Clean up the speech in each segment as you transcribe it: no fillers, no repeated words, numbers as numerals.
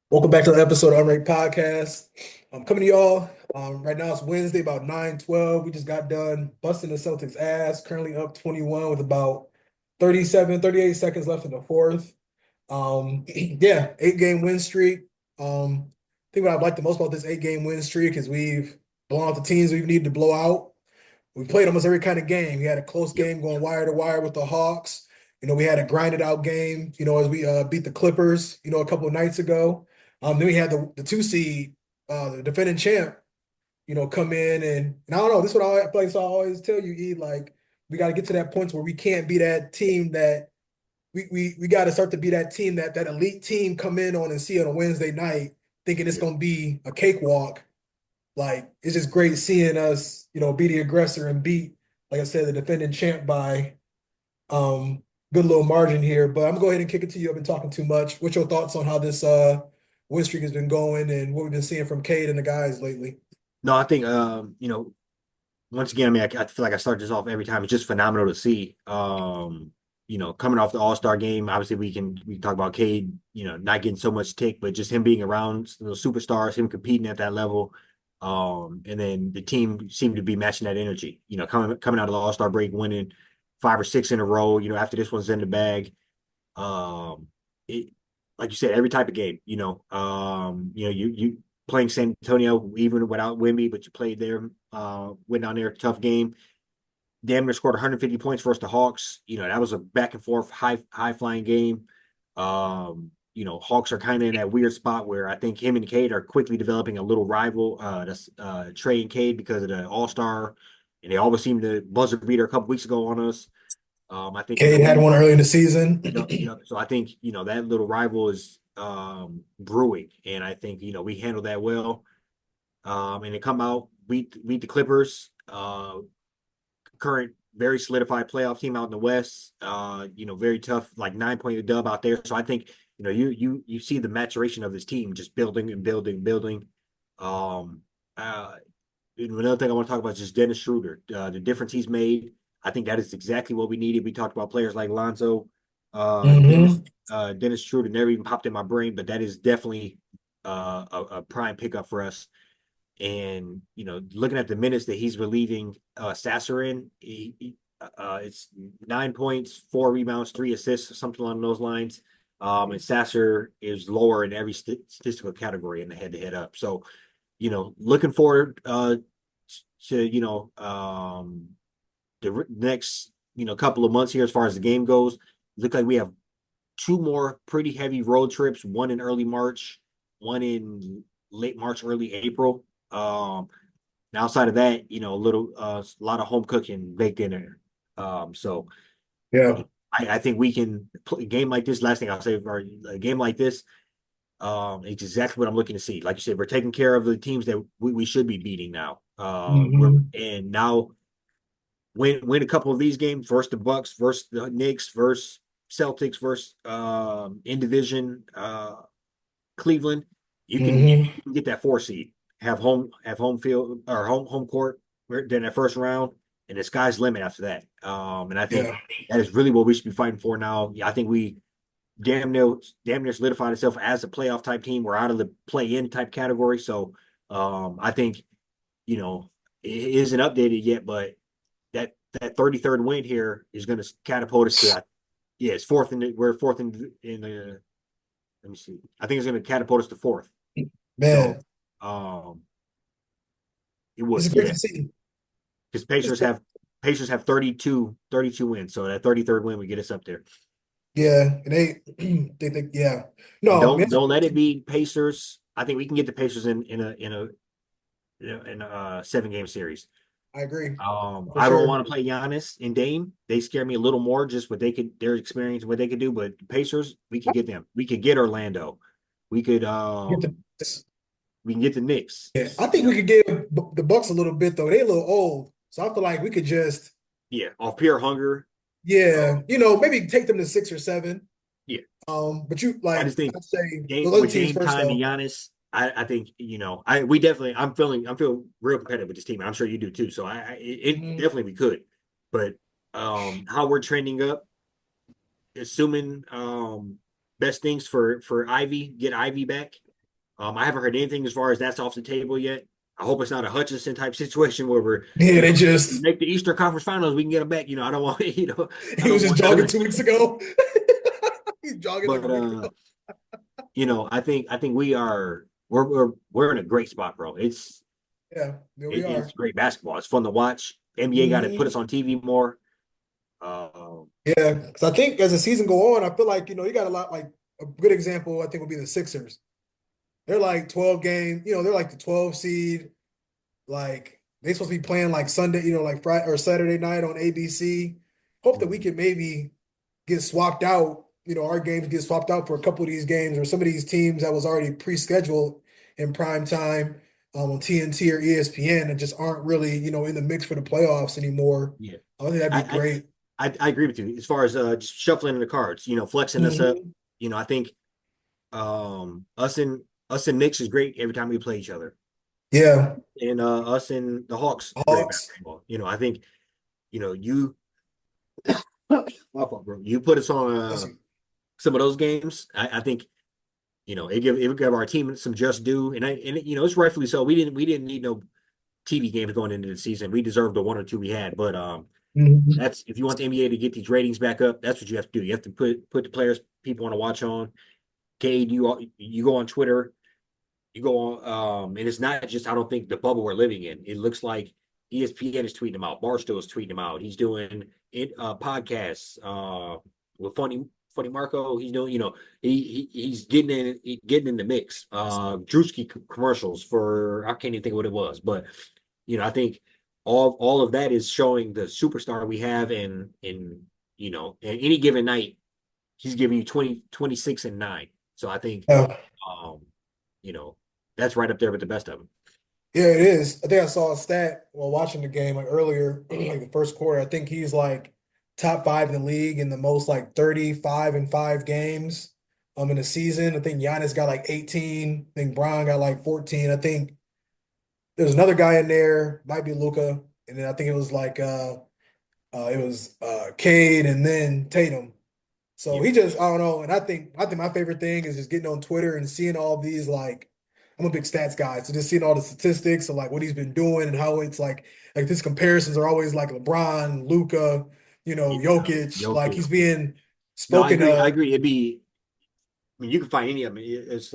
Welcome back to the episode of Unranked Podcast. I'm coming to y'all. Right now it's Wednesday, about 9:12. We just got done busting the Celtics ass, currently up 21 with about 37, 38 seconds left in the fourth. Yeah, 8 game win streak. I think what I like the most about this 8 game win streak is we've blown out the teams we've needed to blow out. We played almost every kind of game. We had a close Yep. game going wire to wire with the Hawks. We had a grinded out game, as we beat the Clippers, a couple of nights ago. Then we had the 2 seed, the defending champ, come in and I don't know. This is what I place I always tell you, E, like we got to get to that point where we can't be that team that we got to start to be that team that elite team come in on and see on a Wednesday night thinking it's Yep. gonna be a cakewalk. Like it's just great seeing us, be the aggressor and beat, like I said, the defending champ by good little margin here. But I'm gonna go ahead and kick it to you. I've been talking too much. What's your thoughts on how this win streak has been going and what we've been seeing from Cade and the guys lately? No, I think once again, I mean, I feel like I start this off every time. It's just phenomenal to see. Coming off the All-Star game, obviously we talk about Cade, not getting so much tick, but just him being around those superstars, him competing at that level. And then the team seemed to be matching that energy. Coming out of the All-Star break, winning five or six in a row. After this one's in the bag. It like you said, every type of game. You playing San Antonio even without Wimby, but you played there, went down there, tough game. Damn near scored 150 points versus the Hawks. That was a back and forth, high flying game. Hawks are kind of in that weird spot where I think him and Cade are quickly developing a little rival. That's Trey and Cade because of the All Star, and they always seem to buzzer beater a couple weeks ago on us. I think Cade had we one early in the season. so I think that little rival is brewing, and I think we handled that well. And they come out beat the Clippers, current very solidified playoff team out in the West. Very tough, like 9 point dub out there. So I think you see the maturation of this team just building and building, building. Um, uh, Another thing I want to talk about is just Dennis Schroeder, the difference he's made. I think that is exactly what we needed. We talked about players like Lonzo, Dennis, Hmm. Dennis Schroeder never even popped in my brain, but that is definitely a prime pickup for us. And looking at the minutes that he's relieving Sasser in, it's 9 points, 4 rebounds, 3 assists, something along those lines. And Sasser is lower in every statistical category in the head-to-head up. So looking forward to the next couple of months here as far as the game goes. Look like we have two more pretty heavy road trips. One in early March, one in late March, early April. And outside of that, a lot of home cooking baked in there. So Yeah. I think we can play a game like this. Last thing I'll say, for a game like this, it's exactly what I'm looking to see. Like you said, we're taking care of the teams that we should be beating now. Hmm. And now win a couple of these games versus the Bucks, versus the Knicks, versus Celtics, versus in division Cleveland. Hmm. You can get that 4 seed, have home field or home court during that first round, and the sky's the limit after that. And I think Yeah. that is really what we should be fighting for now. Yeah, I think we damn near solidified itself as a playoff type team. We're out of the play in type category. So I think, it isn't updated yet, but that 33rd win here is going to catapult us to, yeah, it's we're fourth in the, let me see. I think it's going to catapult us to fourth. So Man, it it's would, great yeah, to see. because It's great. Pacers have 32 wins. So that 33rd win would get us up there. Yeah, and yeah. And No, man, don't let it be Pacers. I think we can get the Pacers in a 7 game series. I agree for I don't sure. want to play Giannis and Dame. They scare me a little more, just their experience, what they could do. But Pacers, we could get them. We could get Orlando. We could Get the we can get the Knicks. Yeah, I think we could give the Bucks a little bit though. They a little old, so I feel like we could just, Yeah, off pure hunger. Uh, yeah, maybe take them to 6 or 7. yeah, But you I like just think I'd say game those other with teams Dame first time and though. Giannis. I think I we definitely I'm feeling real competitive with this team. I'm sure you do too. So it Hmm. definitely we could, but how we're trending up, assuming best things for Ivy, get Ivy back. I haven't heard anything as far as that's off the table yet. I hope it's not a Hutchinson type situation where we're, Yeah, you they know, just make the Eastern Conference Finals, we can get them back. I don't want, I he was don't just want none of jogging that. 2 weeks ago. He's jogging like But a week ago. I think we're in a great spot, bro. Yeah, there we It's are. great basketball. It's fun to watch. NBA got to put Hmm. us on TV more. Uh, Yeah, because I think as the season go on, I feel like you got a lot like a good example. I think would be the Sixers. They're like 12 game. They're like the 12 seed. Like they supposed to be playing like Sunday. Like Friday or Saturday night on ABC. Hope that we mhm. can maybe get swapped out. Our games get swapped out for a couple of these games or some of these teams that was already pre-scheduled in prime time on TNT or ESPN and just aren't really in the mix for the playoffs anymore. Yeah, I think that'd be I, great. I agree with you as far as just shuffling the cards. Flexing us up. Hmm. I think us and Knicks is great every time we play each other, Yeah, and us and the Hawks great Hawks. basketball. I think you my fault, bro. You put us on Bless you. some of those games. I think it would give our team some just due, and it's rightfully so. We didn't need no TV games going into the season. We deserved the one or two we had, but Hmm. that's if you want the NBA to get these ratings back up, that's what you have to do. You have to put the players people want to watch on. Cade, you go on Twitter, you go on, and it's not just I don't think the bubble we're living in. It looks like ESPN is tweeting him out, Barstool is tweeting him out. He's doing it podcasts with Funny Marco. He's doing he's getting in the mix. Drewski commercials for I can't even think of what it was, but I think all of that is showing the superstar we have, and any given night he's giving you 20, 26 and 9. So I think Yeah, um, you know, that's right up there with the best of them. yeah, it is. I think I saw a stat while watching the game like earlier, like the first quarter. I think he's like top five in the league in the most like 35 and 5 games in the season. I think Giannis got like 18. I think Brown got like 14. I think there's another guy in there, might be Luca. And then I think it was like Cade and then Tatum. So Yeah, he just, I don't know. And I think my favorite thing is just getting on Twitter and seeing all these like, I'm a big stats guy. So just seeing all the statistics of like what he's been doing and how it's like these comparisons are always like LeBron, Luca, yeah, Jokic, like Jokic. he's being No, I spoken agree. I of. agree. I mean, you can find any of them. It's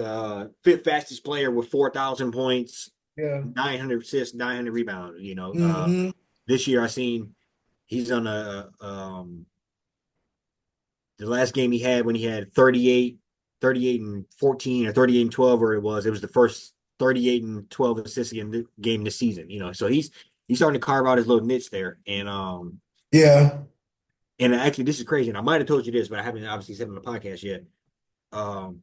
fifth fastest player with 4,000 points, Yeah. 900 assists, 900 rebounds. Hmm. This year I seen he's on the last game he had when he had 38 and 14 or 38 and 12, or it was the first 38 and 12 assists in the game this season. So he's starting to carve out his little niche there, Yeah. and actually this is crazy, and I might have told you this, but I haven't obviously said it on the podcast yet. Um,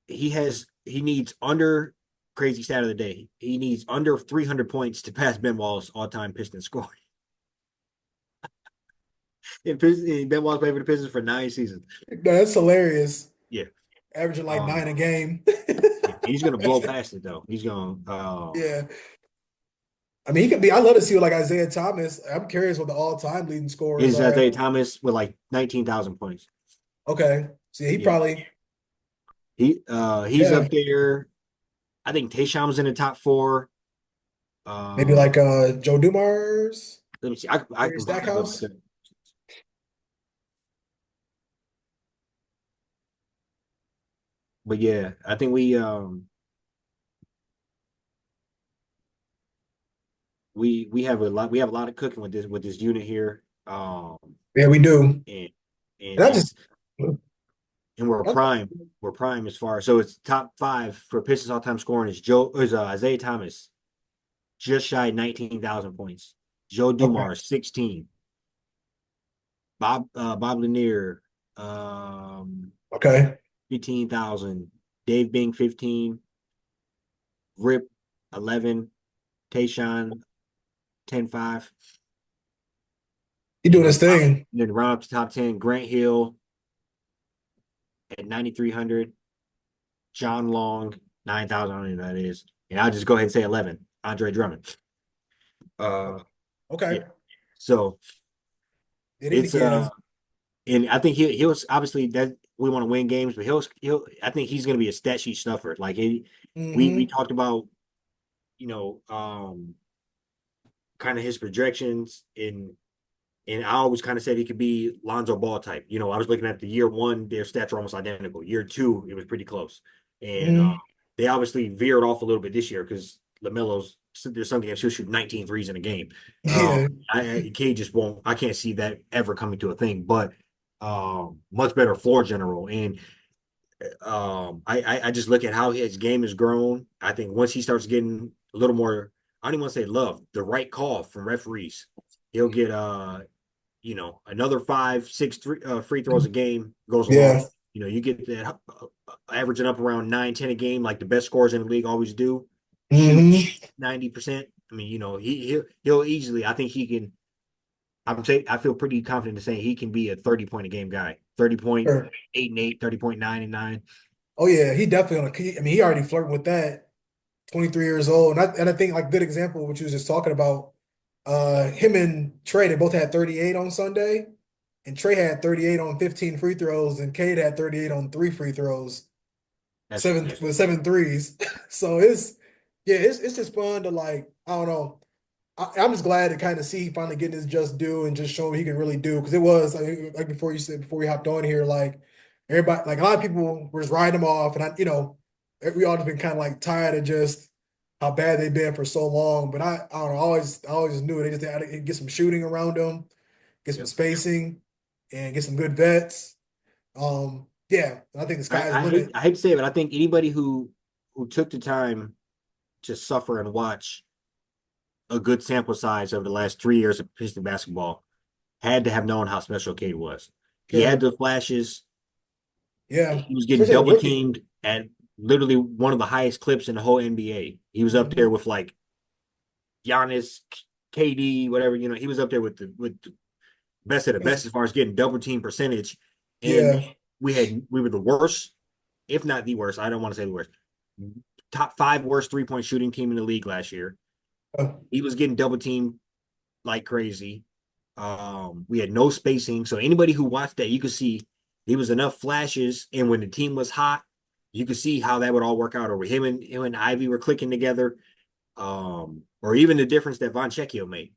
he needs under crazy stat of the day. He needs under 300 points to pass Ben Wallace all time Pistons score. And Ben Wallace played for the Pistons for 9 seasons. That's hilarious. Yeah. Averaging like Um, 9 a game. yeah. He's gonna blow past it though. He's gonna Yeah. I mean, he could be. I love to see what like Isaiah Thomas. I'm curious what the all-time leading it scorers is are. Isaiah Thomas with like 19,000 points. Okay. See, he Yeah. probably, He's yeah, up there. I think Tayshawn's in the top four. maybe Uh like Joe Dumars, Let me see. I Jerry can go look at Stackhouse. it. But yeah, I think we have a lot of cooking with this unit here. Yeah, we do. And and And I just, it's and we're I, prime. We're prime as far, so it's top five for Pistons all time scoring is Isaiah Thomas, just shy of 19,000 points. Joe okay, Dumars 16. Bob Lanier, okay. 15,000. Dave Bing 15. Rip 11. Tayshawn 10-5. He And doing his then thing. round up to top 10. Grant Hill at 9,300. John Long 9,000. I don't know who that is. And I'll just go ahead and say 11. Andre Drummond. Uh, yeah. Okay. So It ain't, it's yeah. and I think he was obviously that we want to win games, but he'll I think he's going to be a stat sheet snuffer. Like we Hmm. talked about, you know, kind of his projections and I always kind of said he could be Lonzo Ball type. You know, I was looking at the year one, their stats are almost identical. Year two, it was pretty close. And Hmm. they obviously veered off a little bit this year because LaMelo's, there's some games he'll shoot 19 threes in a game. Yeah. Cade just won't, I can't see that ever coming to a thing, but much better floor general. And I just look at how his game has grown. I think once he starts getting a little more, I don't even want to say love, the right call from referees, he'll get another 5, 6 free throws a game goes a long. Yeah. You know, you get that averaging up around 9, 10 a game, like the best scorers in the league always do. Shoot Hmm. 90%. I mean, he'll easily. I think he can. I'm saying I feel pretty confident in saying he can be a 30 point a game guy. 30.8 and 8, 30.9 and 9. Oh yeah, he definitely on a. I mean, he already flirting with that. 23 years old, and I think like good example what you was just talking about. Him and Trey, they both had 38 on Sunday, and Trey had 38 on 15 free throws, and Cade had 38 on 3 free throws, seven That's with seven threes. So it's just fun to like I don't know. I'm just glad to kind of see he finally getting his just due and just showing what he can really do. Because it was like before you said before we hopped on here, like everybody, like a lot of people were just writing him off, and we all just been kind of like tired of just how bad they've been for so long. But I don't know, I always just knew they just had to get some shooting around them, get some yep. spacing, and get some good vets. Yeah, I think the sky's the limit. I hate to say it, but I think anybody who took the time to suffer and watch a good sample size over the last 3 years of Piston basketball had to have known how special Cade was. He had Sure. the flashes. Yeah. He was getting Especially as a double rookie. teamed at literally one of the highest clips in the whole NBA. He was up there Hmm. with like Giannis, KD, whatever. You know, he was up there with the best of the best as far as getting double team percentage. And Yeah. we were the worst, if not the worst. I don't want to say the worst. Top five worst 3 point shooting team in the league last year. He was getting double teamed like crazy. We had no spacing, so anybody who watched that, you could see there was enough flashes, and when the team was hot, you could see how that would all work out. Or him and Ivy were clicking together, or even the difference that Von Checkio made,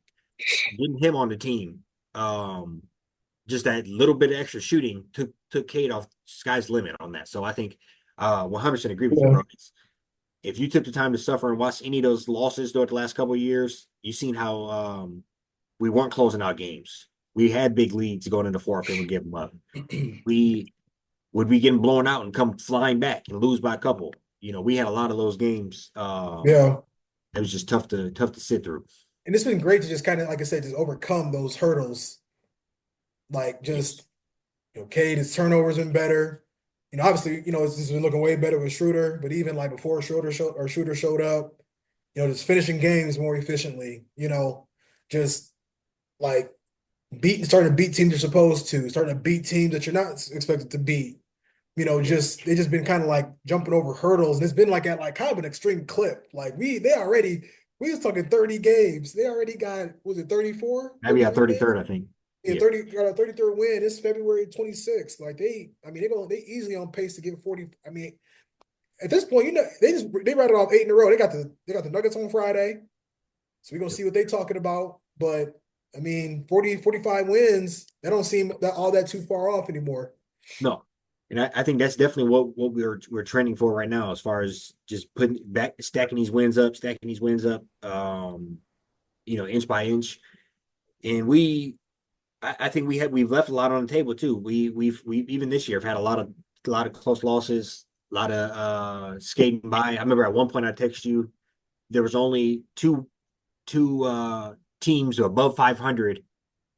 getting him on the team. Um, just that little bit of extra shooting took Cade off sky's limit on that. So I think 100% agree with you, Yeah. bro. If you took the time to suffer and watch any of those losses throughout the last couple of years, you've seen how we weren't closing out games. We had big leads going into fourth and we give them up. We would be getting blown out and come flying back and lose by a couple. You know, we had a lot of those games. Yeah. It was just tough to sit through. And it's been great to just kind of, like I said, just overcome those hurdles. Like Yes. just, Cade, his turnovers been better. Obviously, it's been looking way better with Schroeder, but even like before Schroeder showed up, just finishing games more efficiently, just like starting to beat teams you're supposed to, starting to beat teams that you're not expected to beat. Yeah. Just they just been kind of like jumping over hurdles, and it's been like at like kind of an extreme clip. Like we was talking 30 games. They already got was it 34, Maybe our 33 games? 33rd, I think. Yeah, Yeah. 30 got a 33rd win. It's February 26th. Like they easily on pace to get 40. I mean, at this point, they rattled off 8 in a row. They got the Nuggets on Friday. So we're gonna Yep. see what they're talking about. But I mean, 40, 45 wins, that don't seem that all that too far off anymore. No. And I think that's definitely what we're trending for right now, as far as just putting back, stacking these wins up, inch by inch. And I think we've left a lot on the table too. We even this year have had a lot of close losses, a lot of skating by. I remember at one point I texted you there was only two teams above 500,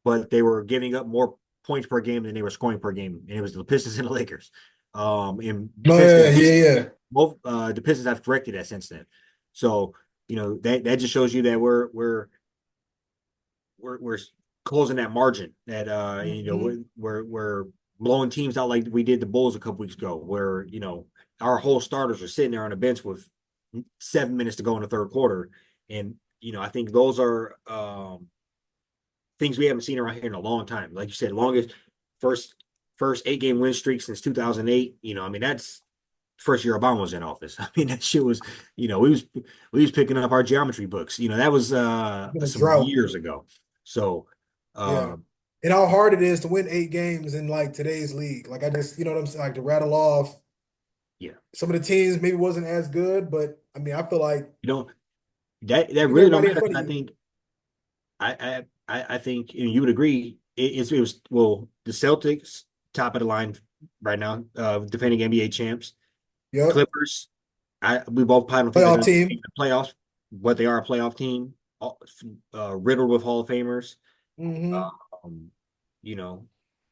but they were giving up more points per game than they were scoring per game, and it was the Pistons and the Lakers. And No, since yeah, then, yeah, yeah. both the Pistons have corrected that since then. So that just shows you that we're closing that margin. That Mhm. we're blowing teams out like we did the Bulls a couple weeks ago, where our whole starters are sitting there on the bench with 7 minutes to go in the third quarter, and I think those are things we haven't seen around here in a long time. Like you said, longest first first 8 game win streak since 2008. I mean, that's first year Obama was in office. I mean, that shit was, we was picking up our geometry books. That was It's been a some drought. years ago. So, Yeah. uh, And how hard it is to win 8 games in like today's league. Like I just, you know what I'm saying? Like to rattle off yeah, some of the teams maybe wasn't as good, but I mean, I feel like you know that keep really don't everybody in matter front because of I you. think I think you would agree it was well the Celtics top of the line right now, defending NBA champs. Yep. Clippers, we both I don't think they're Playoff going to make team. the playoffs, but they are a playoff team, riddled with Hall of Famers. Hmm. Um, you know,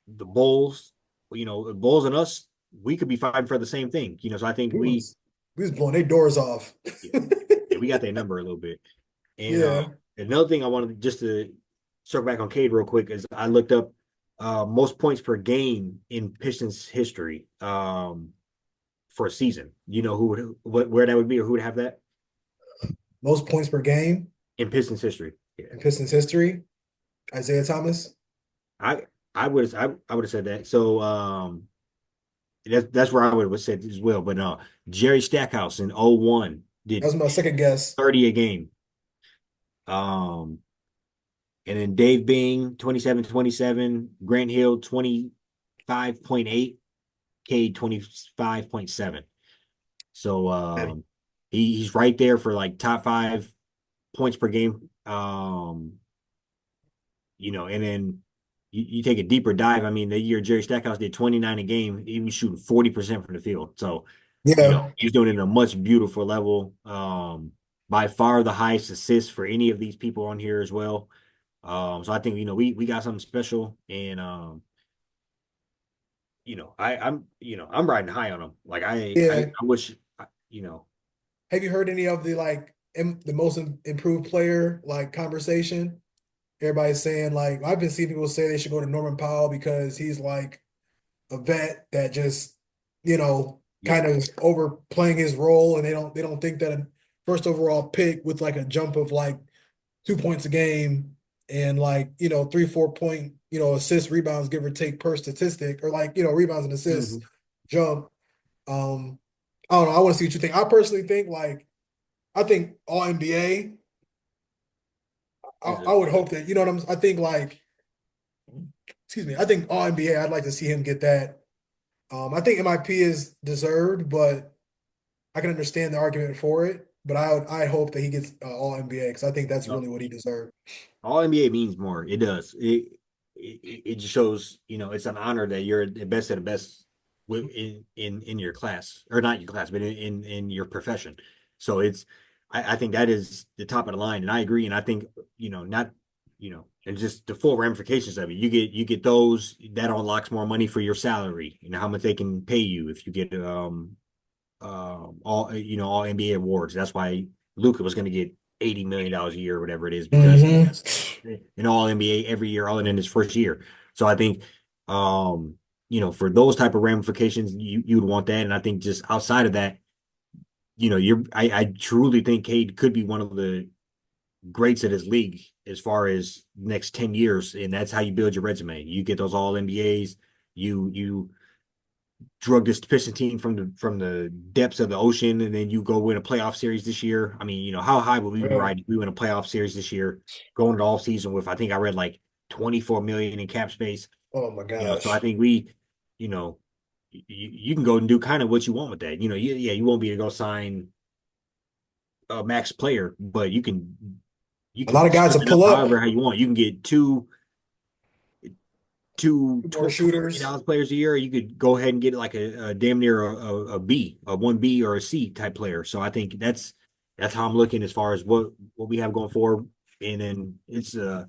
the Bulls, the Bulls and us, we could be fighting for the same thing. So I think We we, was we was blowing their doors off. yeah, yeah, we got that number a little bit. And Yeah. another thing I wanted just to circle back on Cade real quick is I looked up most points per game in Pistons history for a season. You know where that would be or who would have that Most points per game in Pistons history? Yeah, in Pistons history. Isaiah Thomas. I I would have said that. So that's where I would have said as well. But no, Jerry Stackhouse in 01 That did was my second guess. 30 a game. Um, and then Dave Bing 27-27, Grant Hill 25.8, Cade 25.7. So he's right there for like top five points per game. And then you take a deeper dive. I mean, the year Jerry Stackhouse did 29 a game, he was shooting 40% from the field. So, Yeah. he's doing it at a much beautiful level. By far the highest assists for any of these people on here as well. So I think, we got something special. And I'm riding high on him. Like Yeah. I wish you know, Have you heard any of the like the most improved player like conversation? Everybody's saying like I've been seeing people say they should go to Norman Powell because he's like a vet that just, yeah. kind of is overplaying his role and they don't think that a first overall pick with like a jump of like 2 points a game and like, 3, 4 point, assists, rebounds, give or take per statistic, or like, rebounds and assists Mhm. jump. Um, I don't know. I want to see what you think. I personally think like I think all NBA. I, Is I would hope that, I think like, excuse me, I think all NBA, I'd like to see him get that. I think MIP is deserved, but I can understand the argument for it. But I hope that he gets all NBA because I think that's uh, really what he deserved. All NBA means more. It does. It just shows, it's an honor that you're the best of the best in your class, or not your class, but in your profession. So I think that is the top of the line, and I agree. And I think, not, and just the full ramifications of it. You get those that unlocks more money for your salary. How much they can pay you if you get all NBA awards. That's why Luka was going to get $80 million a year or whatever it is because Hmm. in all NBA every year, all in his first year. So I think, for those type of ramifications, you would want that. And I think just outside of that, I truly think Cade could be one of the greats of this league as far as next 10 years. And that's how you build your resume. You get those all NBAs. You drug this Piston team from the depths of the ocean, and then you go win a playoff series this year. I mean, how high would we be Yeah. riding if we win a playoff series this year, going into all season with I think I read like 24 million in cap space. Oh my So I gosh. think you know, you can go and do kind of what you want with that. Yeah, you won't be able to go sign a max player, but you A lot can of guys strip will it up pull up, however how you want. You can get two more $20 million shooters. players a year, you could go ahead and get like a damn near a B, a 1B or a C type player. So I think that's how I'm looking as far as what we have going forward. And then it's a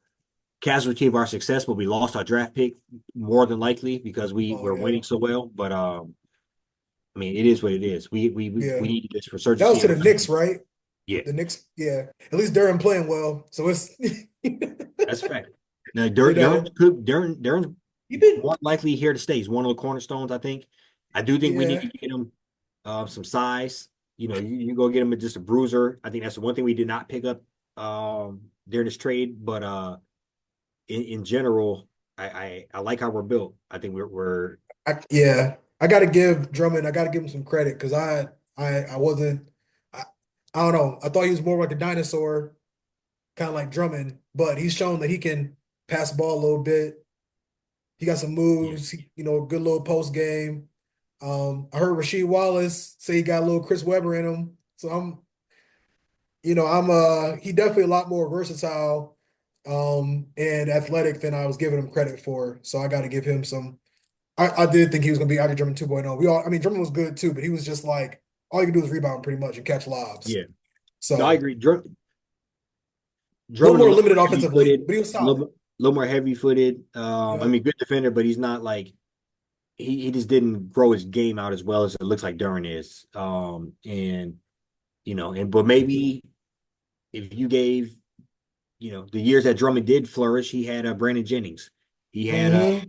casualty of our success, but we lost our draft pick more than likely because we Oh were yeah. winning so well. But I mean, it is what it is. We Yeah. need this That was resurgency to in the our Knicks, team. right? Yeah, The Knicks, yeah. At least Durham playing well. So it's that's a fact. Now, you know, Duran's you did more likely here to stay. He's one of the cornerstones, I think. I do think we need yeah. to get him some size. You go get him just a bruiser. I think that's the one thing we did not pick up during this trade. But in general, I like how we're built. I think we're Yeah, I got to give Drummond. I got to give him some credit because I wasn't. I, I don't know. I thought he was more like a dinosaur, kind of like Drummond, but he's shown that he can pass the ball a little bit. He got some Yeah, moves. Good little post game. I heard Rasheed Wallace say he got a little Chris Webber in him. So he definitely a lot more versatile, and athletic than I was giving him credit for. So I got to give him some. I did think he was going to be Andre Drummond 2.0. I mean, Drummond was good too, but he was just like all you can do is rebound pretty much and catch lobs. yeah. No, I So agree. a little Drummond a more little limited more heavy offensively, footed, but he was a solid. little more heavy footed. I Yeah. mean, good defender, but he's not like he just didn't grow his game out as well as it looks like Duran is. And but maybe if you gave the years that Drummond did flourish, he had Brandon Jennings, he had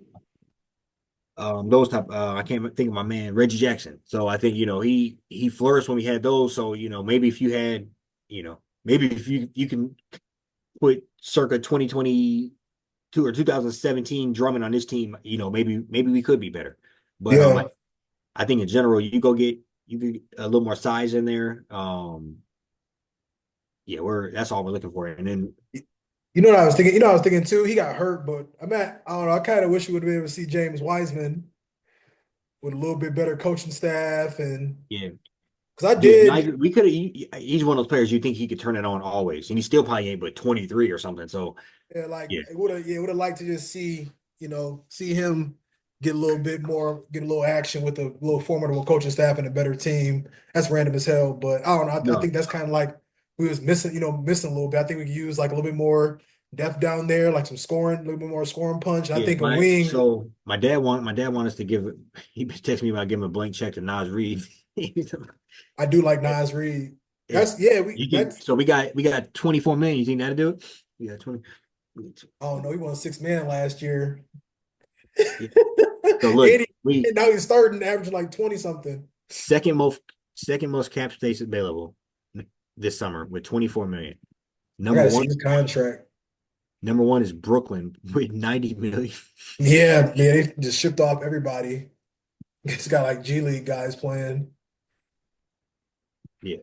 Hmm. those type. I can't think of my man Reggie Jackson. So I think he flourished when we had those. So maybe if you had maybe if you can put circa 2022 or 2017 Drummond on this team, maybe we could be better. But Yeah. I think in general you get a little more size in there. Yeah, we're that's all we're looking for. And then You know what I was thinking? I was thinking too. He got hurt, but I don't know. I kind of wish we would have been able to see James Wiseman with a little bit better coaching staff, and yeah, because I yeah, no, did, we could. He's one of those players you think he could turn it on always, and he still probably ain't but 23 or something. So yeah, like yeah, would have liked to just see him get a little bit more, get a little action with a little formidable coaching staff and a better team. That's random as hell, but I don't know. I no, think that's kind of like we was missing a little bit. I think we could use like a little bit more depth down there, like some scoring, a little bit more scoring punch. And I yeah. think a My wing. so my dad want us to give. He texted me about giving a blank check to Nas Reed. I do like Nas Reed. Yeah, That's yeah. We you can. that's So we got 24 million. You think that'll do it? We got 20. I don't know. He won 6 man last year. Yeah. So look, And we now he's starting averaging like 20 something. second most second most cap space available this summer with 24 million. I Number gotta see one, his contract. number one is Brooklyn with 90 million. Yeah, they just shipped off everybody. It's got like G League guys playing Yeah,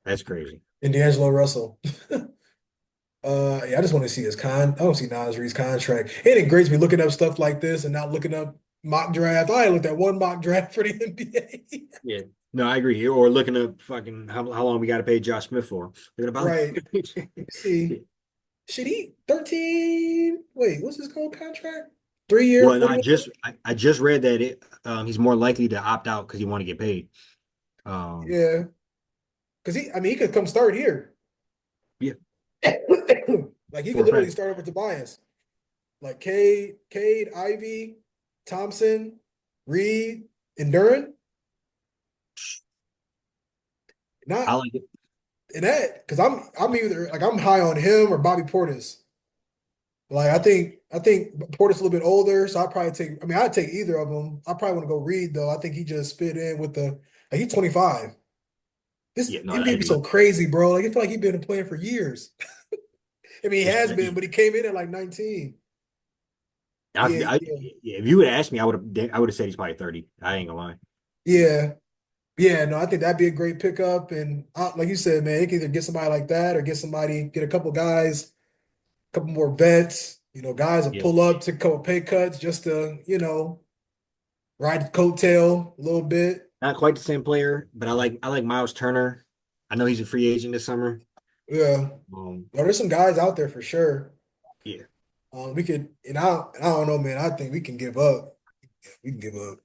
that's crazy. and D'Angelo Russell. Yeah, I just want to see I don't see Nas Reed's contract. And it grates me looking up stuff like this and not looking up mock draft. I looked at one mock draft for the NBA. Yeah. No, I agree. Or looking up fucking how long we got to pay Josh Smith for. Looking about. Right. Let me Yeah. see. Should he 13? Wait, what's his gold contract? 3 year, Well, and 41. I just read that he's more likely to opt out because he want to get paid. Yeah. Because I mean, he could come start here. Yeah, Like he for could a literally fact. start over Tobias. Like Cade, Ivy, Thompson, Reed, and Duran. I Not like it. in that because I'm either like I'm high on him or Bobby Portis. Like I think Portis a little bit older, so I'd take either of them. I probably want to go Reed though. I think he just fit in with like he's 25. This Yeah, no, I NBA be so agree. crazy, bro. Like I feel like he's been playing for years. I mean, he It's has been, crazy. but he came in at like 19. Yeah, yeah, Yeah, if you would have asked me, I would have said he's probably 30. I ain't gonna lie. yeah. Yeah, no, I think that'd be a great pickup. And like you said, man, you can either get somebody like that or get a couple guys, a couple more vets, guys will Yeah, pull up to a couple pay cuts just to, ride the coattail a little bit. not quite the same player, but I like Miles Turner. I know he's a free agent this summer. Yeah. Um, Well, there's some guys out there for sure. yeah, We could, and I don't know, man. I think we can give up. We can give up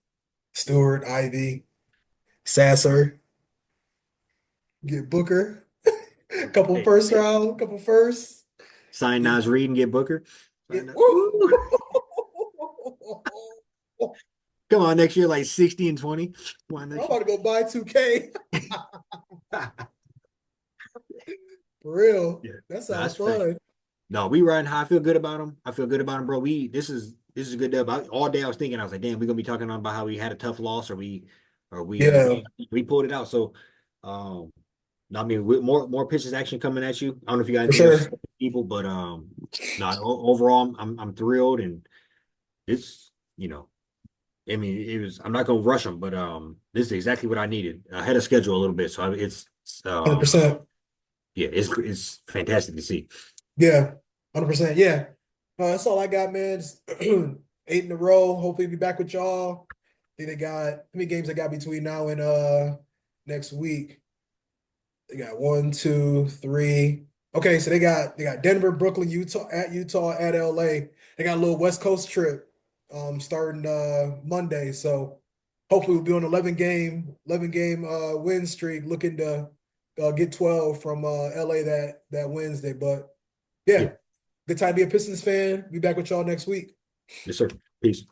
Stewart, Ivy, Sasser, get Booker, hey, couple firsts. sign Get, Nas Reed and get Booker. get, Sign that. woo! Woo! Come on, next year like 60 and 20. Come on I'm next year. about to go buy 2K. For real. Yeah, That no, sounds that's fact. fun. No, we riding high. I feel good about him. I feel good about him, bro. This is a good dub. All day I was thinking, I was like, damn, we're gonna be talking about how we had a tough loss Yeah, we pulled it out. So um I mean with more pitches action coming at you. I don't know if you got for anything else sure. to say, people, but no, overall I'm thrilled and it's I mean, it was. I'm not gonna rush them, but this is exactly what I needed. I had a schedule a little bit, so it's 100%. yeah, it's fantastic to see. Yeah, 100%. Yeah. That's all I got, man. Just 8 in a row. Hopefully be back with y'all. I think they got how many games they got between now and next week. They got one, two, three. Okay, so they got Denver, Brooklyn, Utah, at LA. They got a little West Coast trip starting Monday. So hopefully we'll be on 11 game win streak, looking to get 12 from LA that Wednesday. But Yeah, yeah, good time to be a Pistons fan. Be back with y'all next week. yes, sir. Peace.